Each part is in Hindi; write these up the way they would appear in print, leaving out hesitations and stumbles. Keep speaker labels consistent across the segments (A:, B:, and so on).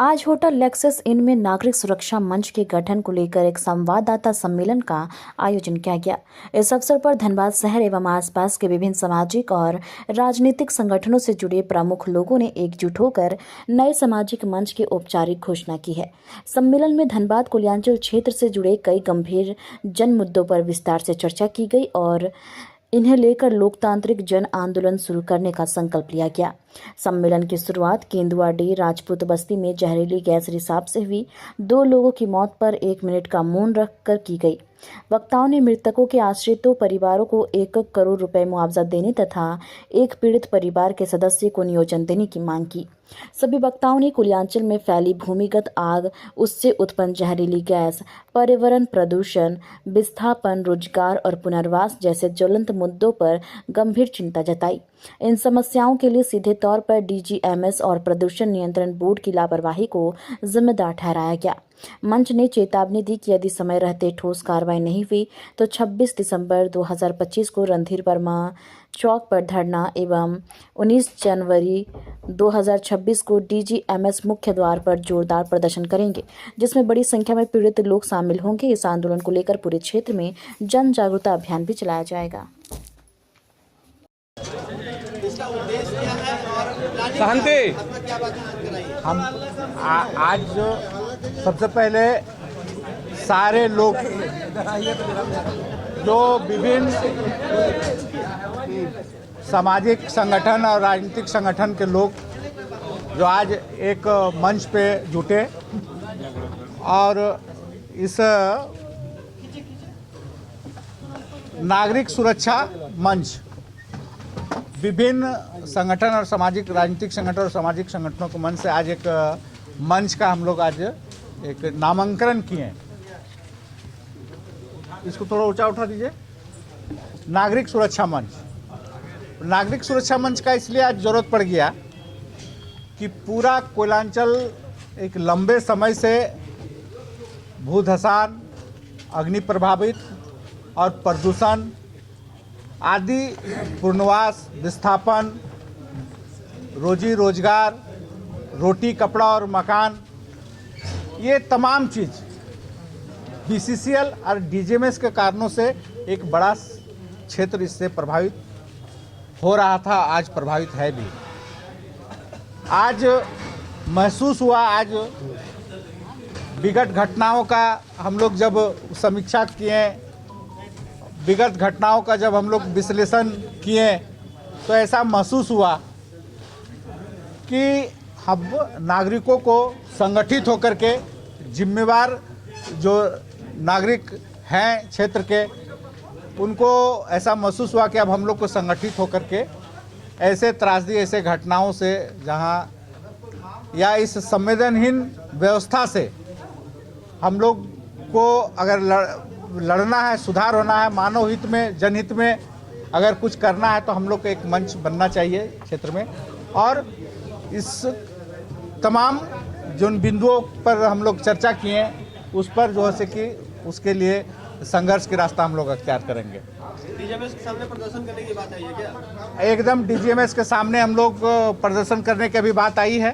A: आज होटल लेक्सस इन में नागरिक सुरक्षा मंच के गठन को लेकर एक संवाददाता सम्मेलन का आयोजन किया गया। इस अवसर पर धनबाद शहर एवं आसपास के विभिन्न सामाजिक और राजनीतिक संगठनों से जुड़े प्रमुख लोगों ने एकजुट होकर नए सामाजिक मंच की औपचारिक घोषणा की है। सम्मेलन में धनबाद कुलियांचल क्षेत्र से जुड़े कई गंभीर जन मुद्दों पर विस्तार से चर्चा की गई और इन्हें लेकर लोकतांत्रिक जन आंदोलन शुरू करने का संकल्प लिया गया। सम्मेलन की शुरुआत केंदुआडी राजपूत बस्ती में जहरीली गैस रिसाव से हुई 2 लोगों की मौत पर 1 मिनट का मौन रखकर की गई। वक्ताओं ने मृतकों के आश्रितों परिवारों को 1 करोड़ रुपए मुआवजा देने तथा एक पीड़ित परिवार के सदस्य को नियोजन देने की मांग की। सभी वक्ताओं ने कुलियांचल में फैली भूमिगत आग, उससे उत्पन्न जहरीली गैस, पर्यावरण प्रदूषण, विस्थापन, रोजगार और पुनर्वास जैसे ज्वलंत मुद्दों पर गंभीर चिंता जताई। इन समस्याओं के लिए सीधे तौर पर DGMS और प्रदूषण नियंत्रण बोर्ड की लापरवाही को जिम्मेदार ठहराया गया। मंच ने चेतावनी दी कि यदि समय रहते ठोस कार्रवाई नहीं हुई तो 26 दिसंबर 2025 को रणधीर वर्मा चौक पर धरना एवं 19 जनवरी 2026 को DGMS मुख्य द्वार पर जोरदार प्रदर्शन करेंगे, जिसमें बड़ी संख्या में पीड़ित लोग शामिल होंगे। इस आंदोलन को लेकर पूरे क्षेत्र में जन जागरूकता अभियान भी चलाया जाएगा।
B: शांति। हम आज सबसे पहले सारे लोग जो विभिन्न सामाजिक संगठन और राजनीतिक संगठन के लोग जो आज एक मंच पे जुटे और इस नागरिक सुरक्षा मंच विभिन्न संगठन और सामाजिक राजनीतिक संगठन और सामाजिक संगठनों के मंच से आज एक मंच का हम लोग आज एक नामांकन किए। इसको थोड़ा ऊंचा उठा दीजिए। नागरिक सुरक्षा मंच। नागरिक सुरक्षा मंच का इसलिए आज जरूरत पड़ गया कि पूरा कोयलांचल एक लंबे समय से भूधसान, अग्नि प्रभावित और प्रदूषण आदि, पुनर्वास, विस्थापन, रोजी रोजगार, रोटी कपड़ा और मकान, ये तमाम चीज़ BCCL और DGMS के कारणों से एक बड़ा क्षेत्र इससे प्रभावित हो रहा था, आज प्रभावित है भी। आज महसूस हुआ, आज विगत घटनाओं का हम लोग जब समीक्षा किए, विगत घटनाओं का जब हम लोग विश्लेषण किए तो ऐसा महसूस हुआ कि हम नागरिकों को संगठित होकर के, जिम्मेवार जो नागरिक हैं क्षेत्र के, उनको ऐसा महसूस हुआ कि अब हम लोग को संगठित होकर के ऐसे त्रासदी, ऐसे घटनाओं से जहां या इस संवेदनहीन व्यवस्था से हम लोग को अगर लड़ना है, सुधार होना है, मानव हित में, जनहित में अगर कुछ करना है तो हम लोग को एक मंच बनना चाहिए क्षेत्र में। और इस तमाम जिन बिंदुओं पर हम लोग चर्चा किए उस पर जो है कि उसके लिए संघर्ष के रास्ता हम लोग अख्तियार करेंगे।
C: DGMS के सामने प्रदर्शन करने की बात आई है क्या?
B: एकदम DGMS के सामने हम लोग प्रदर्शन करने की अभी बात आई है
D: है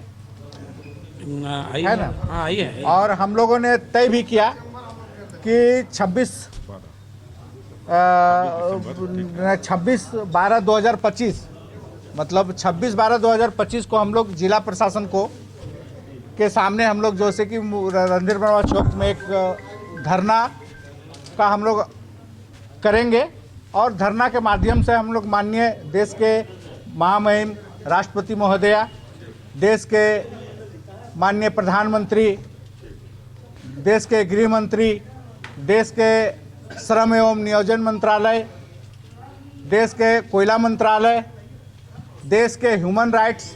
B: ना?
D: हाँ, आई है।
B: और हम लोगों ने तय भी किया कि 26/12/2025 मतलब 26/12/2025 को हम लोग जिला प्रशासन को के सामने हम लोग जैसे कि रणधीर वर्मा चौक में एक धरना का हम लोग करेंगे और धरना के माध्यम से हम लोग माननीय देश के महामहिम राष्ट्रपति महोदया, देश के माननीय प्रधानमंत्री, देश के गृह मंत्री, देश के श्रम एवं नियोजन मंत्रालय, देश के कोयला मंत्रालय, देश के ह्यूमन राइट्स,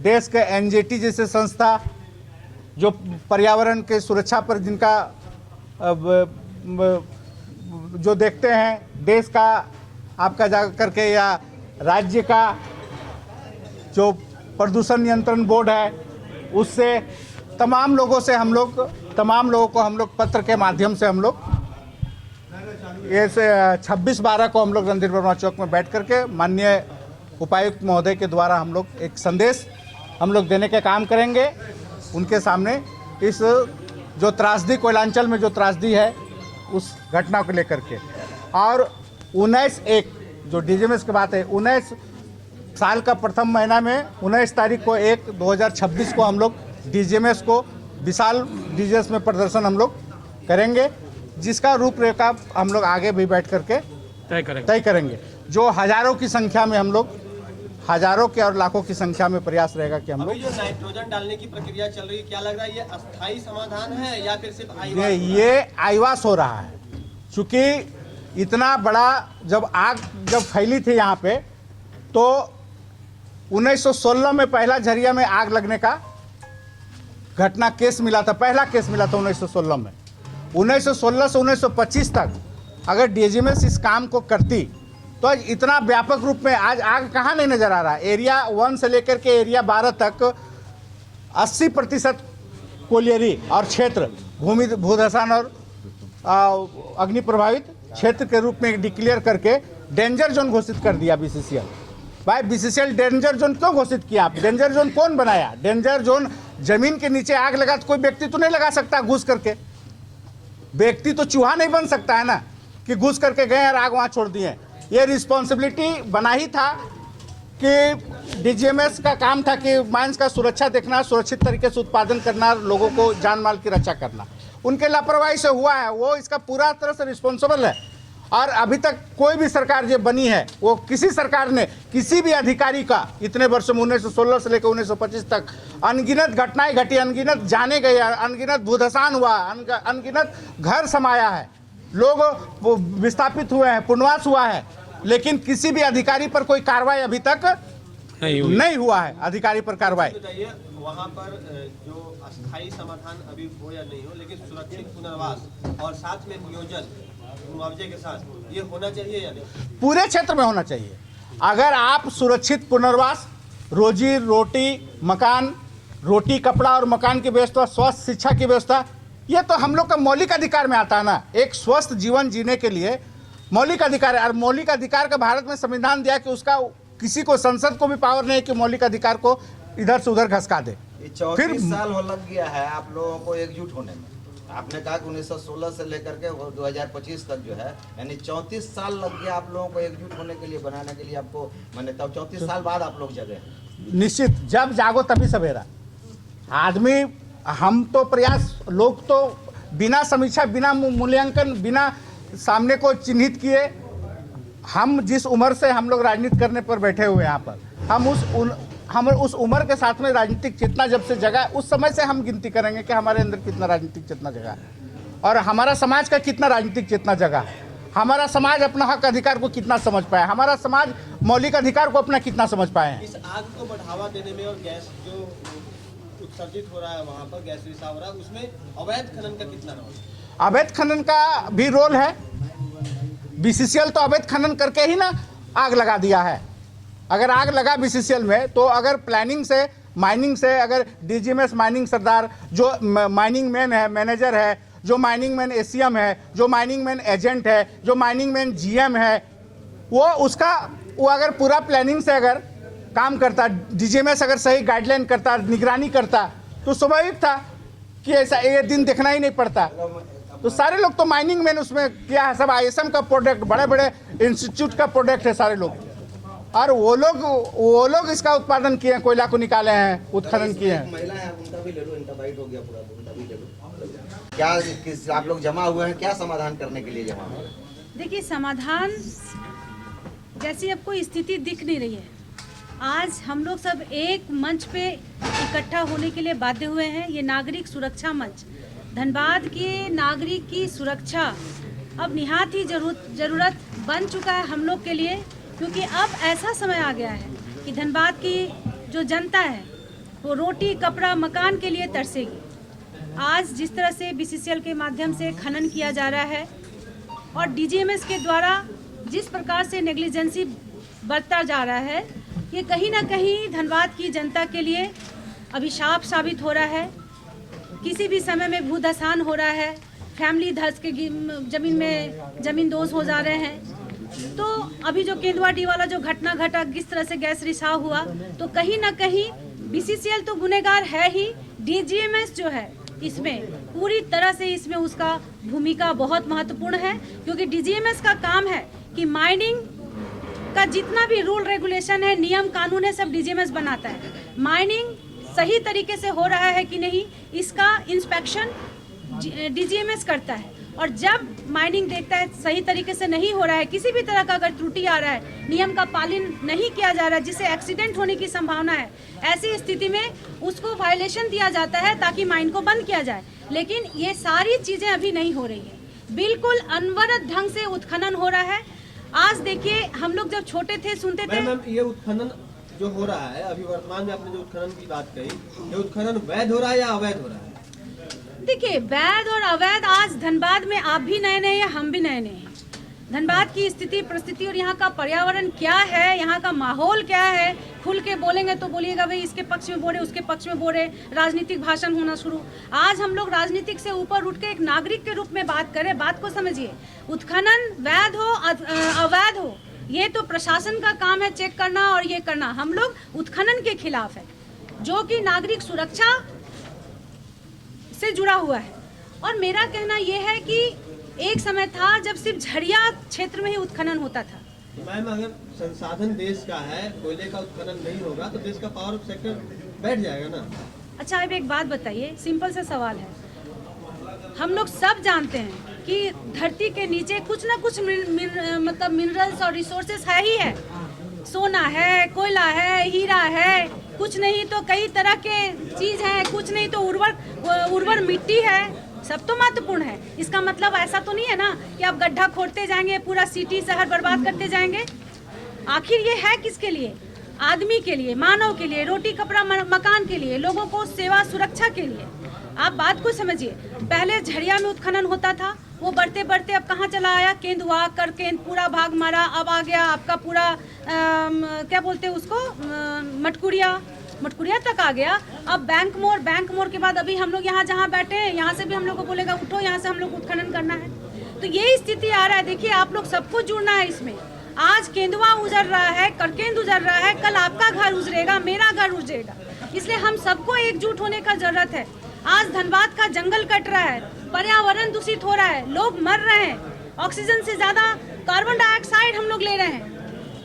B: देश के NGT जैसे संस्था जो पर्यावरण के सुरक्षा पर जिनका जो देखते हैं, देश का आपका जा करके या राज्य का जो प्रदूषण नियंत्रण बोर्ड है, उससे तमाम लोगों को हम लोग पत्र के माध्यम से हम लोग ये 26/12 को हम लोग रणधीर वर्मा चौक में बैठ करके माननीय उपायुक्त महोदय के द्वारा हम लोग एक संदेश हम लोग देने के काम करेंगे उनके सामने इस जो त्रासदी कोयलांचल में जो त्रासदी है उस घटना को लेकर के। और 19/1 जो डीजीएमएस की बात है, 19 साल का प्रथम महीना में 19 तारीख को 1/2026 को हम लोग डीजीएमएस को विशाल डीजीएमएस में प्रदर्शन हम लोग करेंगे, जिसका रूपरेखा हम लोग आगे भी बैठ करके तय करेंगे। जो हजारों की संख्या में हम लोग, हजारों के और लाखों की संख्या में प्रयास रहेगा कि हम लोग।
C: अभी जो नाइट्रोजन डालने की प्रक्रिया चल रही है, क्या लग रहा है ये अस्थायी समाधान है या फिर सिर्फ
B: ये आईवास हो रहा है, क्योंकि इतना बड़ा जब आग फैली थी यहाँ पे, तो 1916 में पहला झरिया में आग लगने का घटना केस मिला था, पहला केस मिला था 1916 में। 1916 से 1925 तक अगर डीजीएमएस इस काम को करती तो आज इतना व्यापक रूप में आज आग कहाँ नहीं नजर आ रहा है। एरिया 1 से लेकर के एरिया 12 तक 80% कोलियरी और क्षेत्र भूमि भूधसान और अग्नि प्रभावित क्षेत्र के रूप में डिक्लेयर करके डेंजर जोन घोषित कर दिया बीसीसीएल। भाई बीसीसीएल डेंजर जोन क्यों घोषित किया? आप डेंजर जोन कौन बनाया? डेंजर जोन जमीन के नीचे आग लगा तो कोई व्यक्ति तो नहीं लगा सकता घुस करके। व्यक्ति तो चूहा नहीं बन सकता है ना कि घुस करके गए और आग वहाँ छोड़ दिए। ये रिस्पॉन्सिबिलिटी बना ही था कि डीजीएमएस का काम था कि माइंस का सुरक्षा देखना, सुरक्षित तरीके से उत्पादन करना, लोगों को जान माल की रक्षा करना। उनके लापरवाही से हुआ है, वो इसका पूरा तरह से रिस्पॉन्सिबल है। और अभी तक कोई भी सरकार जो बनी है, वो किसी सरकार ने किसी भी अधिकारी का इतने वर्षों में 1916 से लेकर 1925 तक अनगिनत घटनाएं घटी, अनगिनत जाने गए, अनगिनत भूधसान हुआ, अनगिनत घर समाया है, लोग विस्थापित हुए हैं, पुनर्वास हुआ है, लेकिन किसी भी अधिकारी पर कोई कार्रवाई अभी तक नहीं हुआ है। अधिकारी पर कार्रवाई
C: बताइए, वहाँ पर जो अस्थायी समाधान अभी हो या नहीं हो, लेकिन सुरक्षित पुनर्वास और साथ में नियोजन मुआवजे के साथ ये होना चाहिए या नहीं?
B: पूरे क्षेत्र में होना चाहिए। अगर आप सुरक्षित पुनर्वास, रोजी रोटी, मकान, रोटी कपड़ा और मकान की व्यवस्था, स्वस्थ शिक्षा की व्यवस्था, ये तो हम लोग का मौलिक अधिकार में आता है ना। एक स्वस्थ जीवन जीने के लिए मौलिक अधिकार है, और मौलिक अधिकार का भारत में संविधान दिया कि उसका किसी को, संसद को भी पावर नहीं है कि मौलिक अधिकार को इधर से उधर खसका दे।
E: 34 साल हो लग गया है आप लोगों को एकजुट होने में। आपने कहा कि 1916 से लेकर के 2025 तक जो है, यानी 34 साल लग गया आप लोगों को एकजुट होने के लिए, बनाने के लिए आपको, मैंने तब 34 साल बाद आप लोग जगे।
B: निश्चित, जब जागो तभी सवेरा। आदमी, हम तो प्रयास, लोग तो बिना समीक्षा, बिना मूल्यांकन, बिना सामने को चिन्हित किए, हम जिस उम्र से हम लोग राजनीति करने पर बैठे हुए यहाँ पर, हम उस उम्र के साथ में राजनीतिक चेतना जब से जगा, उस समय से हम गिनती करेंगे कि हमारे अंदर कितना राजनीतिक चेतना जगा है और हमारा समाज का कितना राजनीतिक चेतना जगा है, हमारा समाज अपना हक अधिकार को कितना समझ पाया, हमारा समाज मौलिक अधिकार को अपना कितना समझ पाए हैं।
C: इस आग को बढ़ावा देने में और गैस जो उत्सर्जित हो रहा है वहाँ पर, गैस रिसाव हो रहा है, उसमें अवैध खनन का कितना रोल है?
B: अवैध खनन का भी रोल है। बीसीसीएल तो अवैध खनन करके ही ना आग लगा दिया है। अगर आग लगा बीसीसीएल में, तो अगर प्लानिंग से, माइनिंग से, अगर डीजीएमएस माइनिंग सरदार, जो माइनिंग मैन है, मैनेजर है, जो माइनिंग मैन एसीएम है, जो माइनिंग मैन एजेंट है, जो माइनिंग मैन जीएम है, वो अगर पूरा प्लानिंग से अगर काम करता, डीजीएमएस अगर सही गाइडलाइन करता, निगरानी करता, तो स्वाभाविक था कि ऐसा ये दिन देखना ही नहीं पड़ता। तो सारे लोग तो माइनिंग मैन उसमें किया है, सब आईएसएम का प्रोडक्ट, बड़े बड़े इंस्टीट्यूट का प्रोडक्ट है सारे लोग, और वो लोग इसका उत्पादन किए हैं, कोयला को निकाले हैं, उत्खनन किए हैं।
E: महिला है, उनका भी ले लो, इंटरवाइट हो गया पूरा, उनका भी ले लो। क्या किस आप लोग जमा हुए हैं, क्या समाधान करने के लिए जमा हुए हैं?
F: देखिए, समाधान जैसी अब कोई स्थिति दिख नहीं रही है। आज हम लोग सब एक मंच पे इकट्ठा होने के लिए बाध्य हुए हैं। ये नागरिक सुरक्षा मंच, धनबाद के नागरिक की सुरक्षा अब निहायत ही जरूरत बन चुका है हम लोग के लिए, क्योंकि अब ऐसा समय आ गया है कि धनबाद की जो जनता है वो रोटी कपड़ा मकान के लिए तरसेगी। आज जिस तरह से बीसीसीएल के माध्यम से खनन किया जा रहा है और डीजीएमएस के द्वारा जिस प्रकार से नेग्लिजेंसी बरता जा रहा है, ये कहीं ना कहीं धनबाद की जनता के लिए अभिशाप साबित हो रहा है। किसी भी समय में भूधसान हो रहा है, फैमिली धस के जमीन दोष हो जा रहे हैं। तो अभी जो केंदुआ डी वाला जो घटना घटा, किस तरह से गैस रिसाव हुआ, तो कहीं ना कहीं बीसीसीएल तो गुनहगार है ही, डीजीएमएस जो है इसमें पूरी तरह से इसमें उसका भूमिका बहुत महत्वपूर्ण है, क्योंकि डीजीएमएस का काम है कि माइनिंग का जितना भी रूल रेगुलेशन है, नियम कानून है, सब डीजीएमएस बनाता है। माइनिंग सही तरीके से हो रहा है कि नहीं, इसका इंस्पेक्शन डीजीएमएस करता है। और जब माइनिंग देखता है सही तरीके से नहीं हो रहा है, किसी भी तरह का अगर त्रुटि आ रहा है, नियम का पालन नहीं किया जा रहा है, जिससे एक्सीडेंट होने की संभावना है, ऐसी स्थिति में उसको वायलेशन दिया जाता है ताकि माइन को बंद किया जाए। लेकिन ये सारी चीजें अभी नहीं हो रही है, बिल्कुल अनवरत ढंग से उत्खनन हो रहा है। आज देखिए, हम लोग जब छोटे थे सुनते थे।
C: मैम, ये उत्खनन जो हो रहा है अभी वर्तमान में, आपने जो उत्खनन की बात कही, ये उत्खनन वैध हो रहा है या अवैध हो रहा है?
F: देखिए, वैध और अवैध आज धनबाद में आप भी नए नए हैं, हम भी नए नए हैं। धनबाद की स्थिति परिस्थिति और यहाँ का पर्यावरण क्या है, यहाँ का माहौल क्या है, खुल के बोलेंगे तो बोलिएगा भाई इसके पक्ष में बोले, उसके पक्ष में बोले, राजनीतिक भाषण होना शुरू। आज हम लोग राजनीतिक से ऊपर उठ के एक नागरिक के रूप में बात करें, बात को समझिए। उत्खनन वैध हो अवैध हो, ये तो प्रशासन का काम है चेक करना और ये करना। हम लोग उत्खनन के खिलाफ है, जो कि नागरिक सुरक्षा से जुड़ा हुआ है। और मेरा कहना यह है कि एक समय था जब सिर्फ झड़िया क्षेत्र में ही उत्खनन होता था।
C: मैम, अगर संसाधन देश का है, कोयले का उत्खनन नहीं होगा तो देश का पावर सेक्टर बैठ जाएगा ना।
F: अच्छा, अब एक बात बताइए, सिंपल सा सवाल है। हम लोग सब जानते हैं कि धरती के नीचे कुछ ना कुछ मतलब मिनरल्स और रिसोर्सेस है ही है। सोना है, कोयला है, हीरा है, कुछ नहीं तो कई तरह के चीज है, कुछ नहीं तो उर्वर मिट्टी है, सब तो महत्वपूर्ण है। इसका मतलब ऐसा तो नहीं है ना कि आप गड्ढा खोदते जाएंगे, पूरा सिटी शहर बर्बाद करते जाएंगे। आखिर ये है किसके लिए? आदमी के लिए, मानव के लिए, रोटी कपड़ा मकान के लिए, लोगों को सेवा सुरक्षा के लिए। आप बात को समझिए। पहले झड़िया में उत्खनन होता था, वो बढ़ते बढ़ते अब कहाँ चला आया? केंदुआ कर केंद पूरा भाग मारा, अब आ गया आपका पूरा क्या बोलते हैं उसको, मटकुरिया तक आ गया। अब बैंक मोड़ के बाद अभी हम लोग यहाँ जहाँ बैठे हैं, यहाँ से भी हम लोग को बोलेगा उठो, यहाँ से हम लोग उत्खनन करना है। तो ये स्थिति आ रहा है। देखिए, आप लोग सबको जुड़ना है इसमें। आज केंदुआ उजड़ रहा है, करकेंद उजड़ रहा है, कल आपका घर उजड़ेगा, मेरा घर उजड़ेगा। इसलिए हम सबको एकजुट होने का जरूरत है। आज धनबाद का जंगल कट रहा है, पर्यावरण दूषित हो रहा है, लोग मर रहे हैं, ऑक्सीजन से ज्यादा कार्बन डाइऑक्साइड हम लोग ले रहे हैं।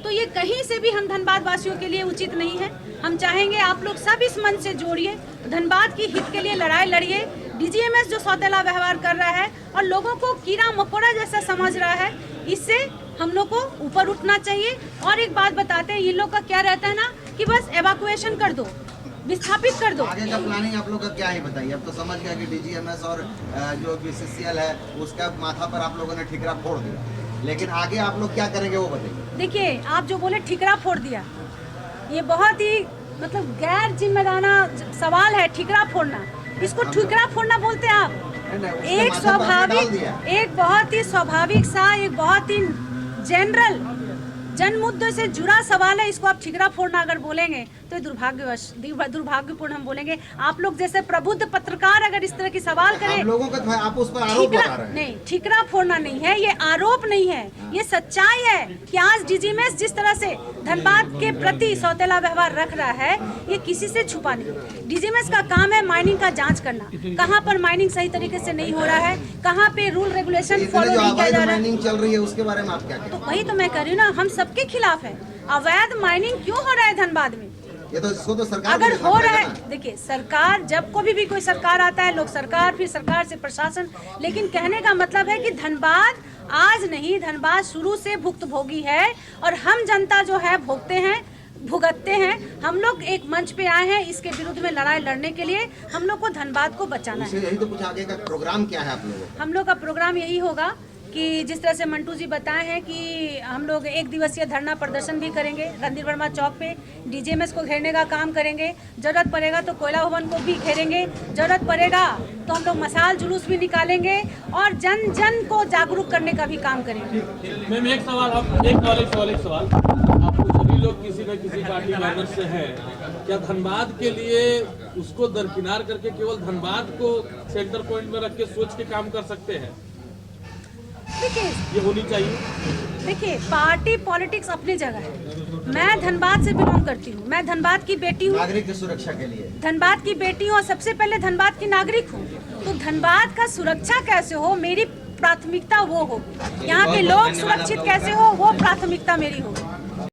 F: तो ये कहीं से भी हम धनबाद वासियों के लिए उचित नहीं है। हम चाहेंगे आप लोग सब इस मंच से जोड़िए, धनबाद की हित के लिए लड़ाई लड़िए। डीजीएमएस जो सौतेला व्यवहार कर रहा है और लोगों को कीड़ा मकोड़ा जैसा समझ रहा है, इससे हम लोग को ऊपर उठना चाहिए। और एक बात बताते हैं, ये लोग का क्या रहता है ना कि बस एवाकुएशन कर दो, विस्थापित कर दो।
E: आगे का प्लानिंग आप लोग का क्या है बताइए? अब तो समझ गया कि डीजीएमएस और जो बीसीसीएल है उसका माथा पर आप लोगों ने ठिकरा फोड़ दिया, लेकिन आगे आप लोग क्या करेंगे वो बताइए।
F: देखिए, आप जो बोले ठिकरा फोड़ दिया, ये बहुत ही मतलब गैर जिम्मेदाराना सवाल है। ठिकरा फोड़ना, इसको ठिकरा फोड़ना बोलते हैं आप? एक स्वाभाविक, एक बहुत ही स्वाभाविक सा, एक बहुत ही जनरल जन मुद्दे से जुड़ा सवाल है। इसको आप ठिकरा फोड़ना अगर बोलेंगे तो ये दुर्भाग्यपूर्ण हम बोलेंगे। आप लोग जैसे प्रबुद्ध पत्रकार अगर इस तरह की सवाल करें,
E: लोगों का आप उस पर आरोप लगा रहे हैं।
F: नहीं, ठिकरा फोड़ना नहीं है, ये आरोप नहीं है, ये सच्चाई है कि आज डीजीएमएस जिस तरह से धनबाद के प्रति सौतेला व्यवहार रख रहा है, ये किसी से छुपा नहीं। डीजीएमएस का काम है माइनिंग का जांच करना, कहाँ पर माइनिंग सही तरीके से नहीं हो रहा है, कहाँ पे रूल रेगुलेशन फॉलो नहीं किया जा रहा है।
E: माइनिंग चल रही है उसके बारे में आप क्या कहते हैं?
F: तो वही तो मैं कह रही हूँ ना, हम सबके खिलाफ है। अवैध माइनिंग क्यों हो रहा है धनबाद में?
E: ये तो इसको तो सरकार
F: अगर हो रहा है, देखिए सरकार, जब को भी कोई सरकार आता है, लोग सरकार, फिर सरकार से प्रशासन, लेकिन कहने का मतलब है कि धनबाद आज नहीं, धनबाद शुरू से भुक्तभोगी है और हम जनता जो है भुगतते हैं। हम लोग एक मंच पे आए हैं इसके विरुद्ध में लड़ाई लड़ने के लिए। हम लोग को धनबाद को बचाना है।
E: यही तो कुछ आगे का प्रोग्राम क्या है आप लोगों का?
F: हम लोग का प्रोग्राम यही होगा कि जिस तरह से मंटू जी बताए हैं कि हम लोग 1 दिवसीय धरना प्रदर्शन भी करेंगे रणधीर वर्मा चौक पे, डीजीएमएस को घेरने का काम करेंगे, जरूरत पड़ेगा तो कोयला भवन को भी घेरेंगे, जरूरत पड़ेगा तो हम लोग मसाल जुलूस भी निकालेंगे और जन जन को जागरूक करने का भी काम करेंगे।
D: मैम, एक सवाल, आपको सभी लोग किसी न किसी पार्टी बैनर से हैं, क्या धनबाद के लिए उसको दरकिनार करके केवल धनबाद को सेंटर पॉइंट में रख के सोच के काम कर सकते हैं?
F: देखिए
D: ये होनी चाहिए?
F: देखिए, पार्टी पॉलिटिक्स अपनी जगह है। मैं धनबाद से बिलोंग करती हूँ, मैं धनबाद की बेटी हूँ,
E: नागरिक की सुरक्षा के लिए
F: धनबाद की बेटी हूँ और सबसे पहले धनबाद की नागरिक हूँ। तो धनबाद का सुरक्षा कैसे हो, मेरी प्राथमिकता वो होगी। यहाँ के लोग सुरक्षित कैसे हो, वो प्राथमिकता मेरी होगी।